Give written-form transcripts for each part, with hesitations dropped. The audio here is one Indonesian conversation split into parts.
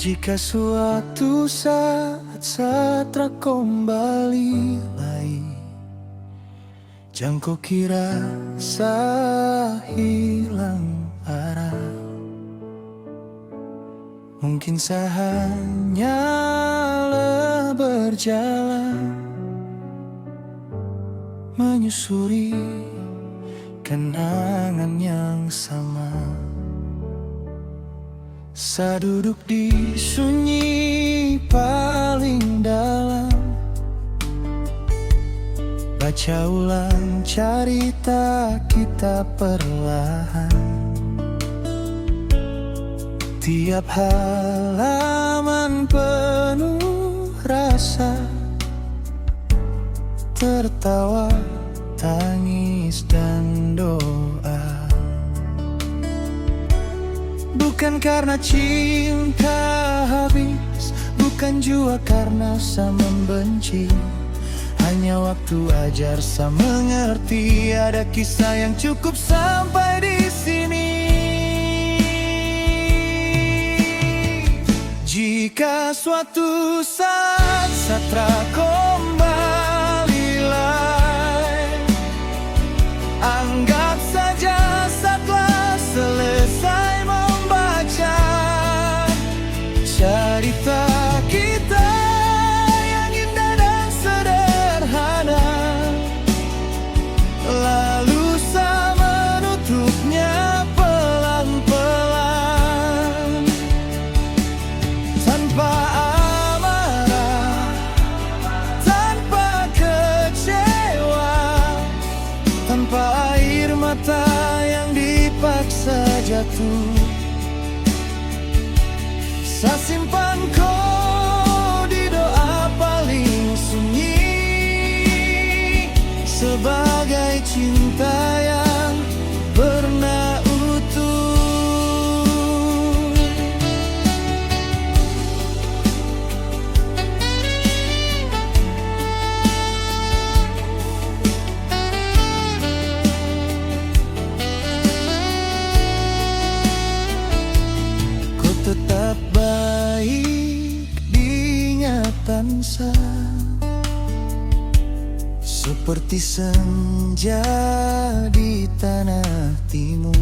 Jika suatu saat kembali lagi, jangan kau kira saya hilang arah. Mungkin saya hanyalah berjalan, menyusuri kenangan yang sama. Saya duduk di sunyi paling dalam, baca ulang cerita kita perlahan. Tiap halaman penuh rasa, tertawa, tangis, dan doa. Bukan karena cinta habis, bukan juga karena saya membenci. Hanya waktu ajar saya mengerti, ada kisah yang cukup sampai di sini. Jika suatu saat saya kembali lagi, anggap saja setelah selesai membaca cerita kita yang indah dan sederhana. Lalu saya menutupnya pelan-pelan, tanpa amarah, tanpa kecewa, tanpa air mata yang dipaksa jatuh. Saya simpan kau di doa paling sunyi, sebagai cinta yang pernah utuh. Kau tetap baik diingatan saya, seperti senja di tanah timur.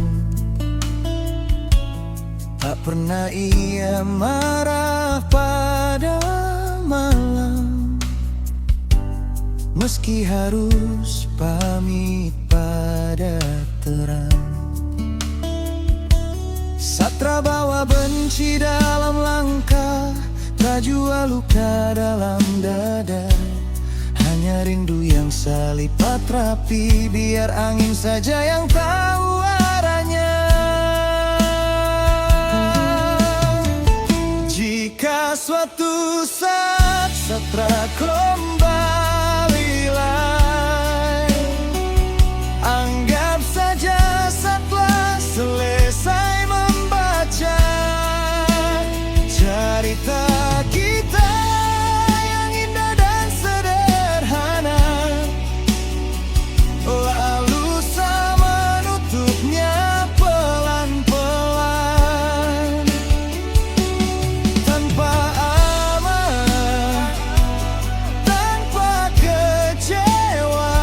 Tak pernah ia marah pada malam, meski harus pamit pada terang. Satra bawa benci dalam langkah, tak jua luka dalam dada. Hanya rindu yang selipat rapi, biar angin saja yang tahu arahnya. Jika suatu saat Satra kembali lagi, anggap saja setelah selesai membaca cerita kita yang indah dan sederhana. Lalu saya menutupnya pelan-pelan, tanpa amarah, tanpa kecewa,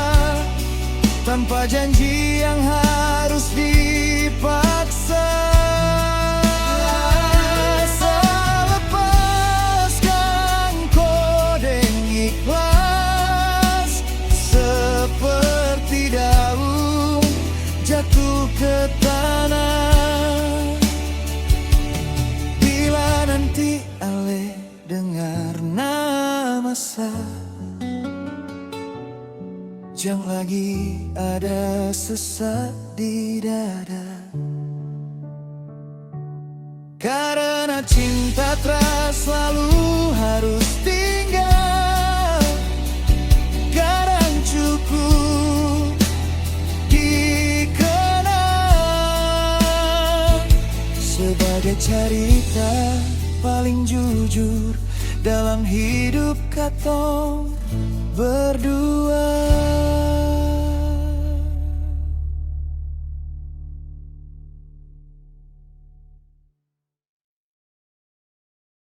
tanpa janji yang harus dipaksa. Jatuh ke tanah, bila nanti ale dengar nama saya, jangan lagi ada sesak di dada. Karena cinta cerita paling jujur dalam hidup katong berdua.